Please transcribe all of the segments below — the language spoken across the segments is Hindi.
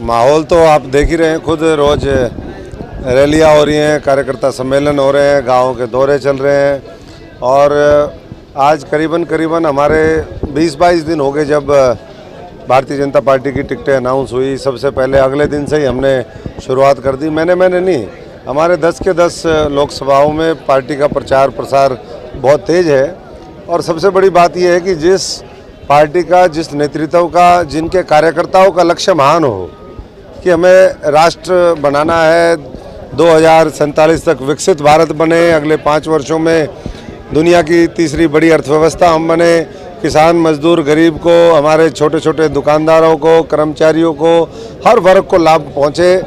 माहौल तो आप देख ही रहे हैं खुद, रोज रैलियां हो रही हैं, कार्यकर्ता सम्मेलन हो रहे हैं, गाँव के दौरे चल रहे हैं और आज करीबन हमारे 20-22 दिन हो गए जब भारतीय जनता पार्टी की टिकटें अनाउंस हुई। सबसे पहले अगले दिन से ही हमने शुरुआत कर दी। मैंने नहीं, हमारे 10 के 10 लोकसभाओं में पार्टी का प्रचार प्रसार बहुत तेज़ है और सबसे बड़ी बात यह है कि जिस पार्टी का, जिस नेतृत्व का, जिनके कार्यकर्ताओं का लक्ष्य महान हो कि हमें राष्ट्र बनाना है, 2047 तक विकसित भारत बने, अगले 5 वर्षों में दुनिया की तीसरी बड़ी अर्थव्यवस्था हम बने, किसान मजदूर गरीब को, हमारे छोटे छोटे दुकानदारों को, कर्मचारियों को, हर वर्ग को लाभ पहुँचे,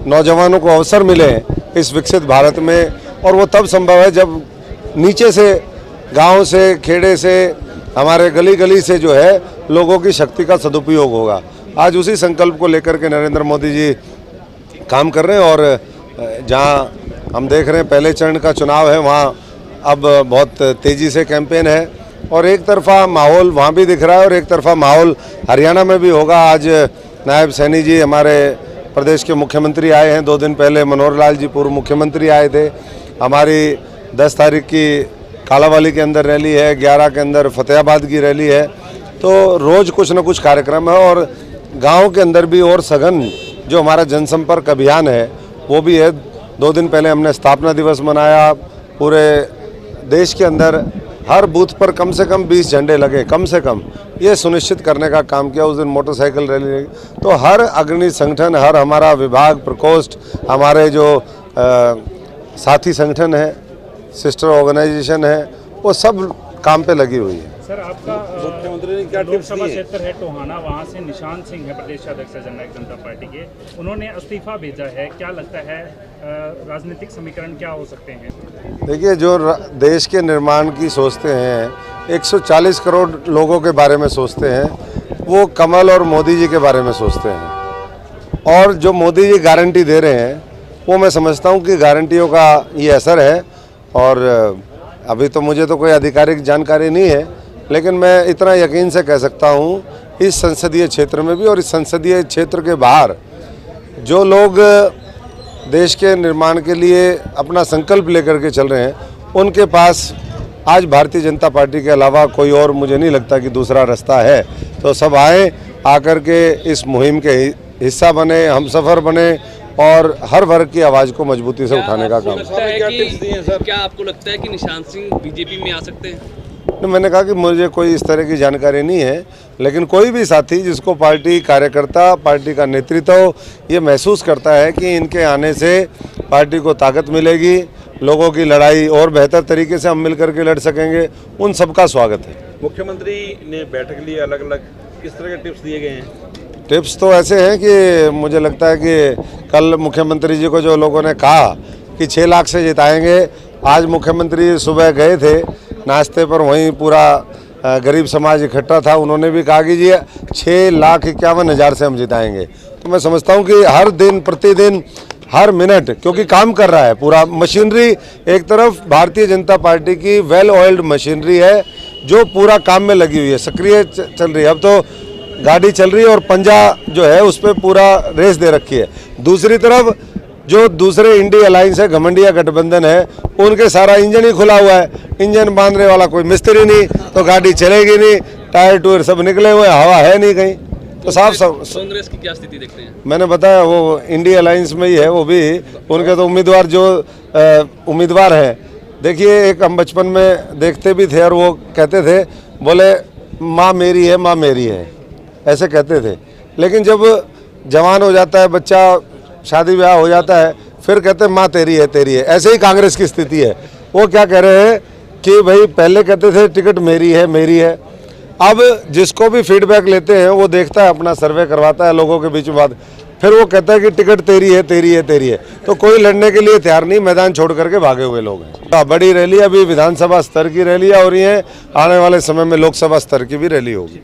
नौजवानों को अवसर मिले इस विकसित भारत में। और वो तब संभव है जब नीचे से, गांव से, खेड़े से, हमारे गली गली से जो है लोगों की शक्ति का सदुपयोग होगा। आज उसी संकल्प को लेकर के नरेंद्र मोदी जी काम कर रहे हैं और जहां हम देख रहे हैं पहले चरण का चुनाव है, वहां अब बहुत तेज़ी से कैंपेन है और एक तरफा माहौल वहां भी दिख रहा है और एक तरफा माहौल हरियाणा में भी होगा। आज नायब सैनी जी हमारे प्रदेश के मुख्यमंत्री आए हैं, 2 दिन पहले मनोहर लाल जी पूर्व मुख्यमंत्री आए थे। हमारी 10 तारीख की कालावाली के अंदर रैली है, 11 के अंदर फतेहाबाद की रैली है। तो रोज़ कुछ न कुछ कार्यक्रम है और गांव के अंदर भी और सघन जो हमारा जनसंपर्क अभियान है वो भी है। 2 दिन पहले हमने स्थापना दिवस मनाया, पूरे देश के अंदर हर बूथ पर कम से कम 20 झंडे लगे, कम से कम, ये सुनिश्चित करने का काम किया। उस दिन मोटरसाइकिल रैली, तो हर अग्रणी संगठन, हर हमारा विभाग प्रकोष्ठ, हमारे जो साथी संगठन है, सिस्टर ऑर्गेनाइजेशन है, वो सब काम पे लगी हुई है। सर, आपका मुख्यमंत्री ने क्या लोकसभा क्षेत्र है टोहाना, वहाँ से निशान सिंह है प्रदेश अध्यक्ष जननायक जनता पार्टी के, उन्होंने इस्तीफा भेजा है। क्या लगता है राजनीतिक समीकरण क्या हो सकते हैं? देखिए, जो देश के निर्माण की सोचते हैं, 140 करोड़ लोगों के बारे में सोचते हैं, वो कमल और मोदी जी के बारे में सोचते हैं। और जो मोदी जी गारंटी दे रहे हैं वो मैं समझता हूँ कि गारंटियों का ये असर है। और अभी तो मुझे तो कोई आधिकारिक जानकारी नहीं है, लेकिन मैं इतना यकीन से कह सकता हूँ इस संसदीय क्षेत्र में भी और इस संसदीय क्षेत्र के बाहर जो लोग देश के निर्माण के लिए अपना संकल्प लेकर के चल रहे हैं, उनके पास आज भारतीय जनता पार्टी के अलावा कोई और मुझे नहीं लगता कि दूसरा रास्ता है। तो सब आए, आकर के इस मुहिम के हिस्सा बने, हमसफ़र बने और हर वर्ग की आवाज़ को मजबूती से उठाने का काम। क्या आपको लगता है कि निशान सिंह बीजेपी में आ सकते हैं? मैंने कहा कि मुझे कोई इस तरह की जानकारी नहीं है, लेकिन कोई भी साथी जिसको पार्टी कार्यकर्ता, पार्टी का नेतृत्व ये महसूस करता है कि इनके आने से पार्टी को ताकत मिलेगी, लोगों की लड़ाई और बेहतर तरीके से हम मिलकर के लड़ सकेंगे, उन सबका स्वागत है। मुख्यमंत्री ने बैठक लिए, अलग अलग किस तरह के टिप्स दिए गए हैं? टिप्स तो ऐसे हैं कि मुझे लगता है कि कल मुख्यमंत्री जी को जो लोगों ने कहा कि 6 लाख से जिताएंगे, आज मुख्यमंत्री सुबह गए थे नाश्ते पर, वहीं पूरा गरीब समाज इकट्ठा था, उन्होंने भी कहा कि जी 6,51,000 से हम जिताएंगे। तो मैं समझता हूं कि हर दिन, प्रतिदिन, हर मिनट, क्योंकि काम कर रहा है पूरा मशीनरी, एक तरफ भारतीय जनता पार्टी की वेल ऑयल्ड मशीनरी है जो पूरा काम में लगी हुई है, सक्रिय चल रही है। अब तो गाड़ी चल रही है और पंजा जो है उस पर पूरा रेस दे रखी है। दूसरी तरफ जो दूसरे इंडी अलायंस है, घमंडिया गठबंधन है, उनके सारा इंजन ही खुला हुआ है, इंजन बांधने वाला कोई मिस्त्री नहीं, तो गाड़ी चलेगी नहीं, टायर टूर सब निकले हुए, हवा है नहीं कहीं। तो साफ कांग्रेस की क्या स्थिति देखते हैं? मैंने बताया वो इंडी अलायंस में ही है, वो भी उनके तो उम्मीदवार जो उम्मीदवार हैं, देखिए एक हम बचपन में देखते भी थे और वो कहते थे, बोले माँ मेरी है, माँ मेरी है, ऐसे कहते थे। लेकिन जब जवान हो जाता है बच्चा, शादी ब्याह हो जाता है, फिर कहते हैं माँ तेरी है, तेरी है। ऐसे ही कांग्रेस की स्थिति है। वो क्या कह रहे हैं कि भाई पहले कहते थे टिकट मेरी है, मेरी है, अब जिसको भी फीडबैक लेते हैं वो देखता है, अपना सर्वे करवाता है लोगों के बीच में बात, फिर वो कहता है कि टिकट तेरी है, तेरी है, तेरी है। तो कोई लड़ने के लिए तैयार नहीं, मैदान छोड़ करके भागे हुए लोग हैं। बड़ी रैली अभी विधानसभा स्तर की रैलियाँ हो रही हैं, आने वाले समय में लोकसभा स्तर की भी रैली होगी।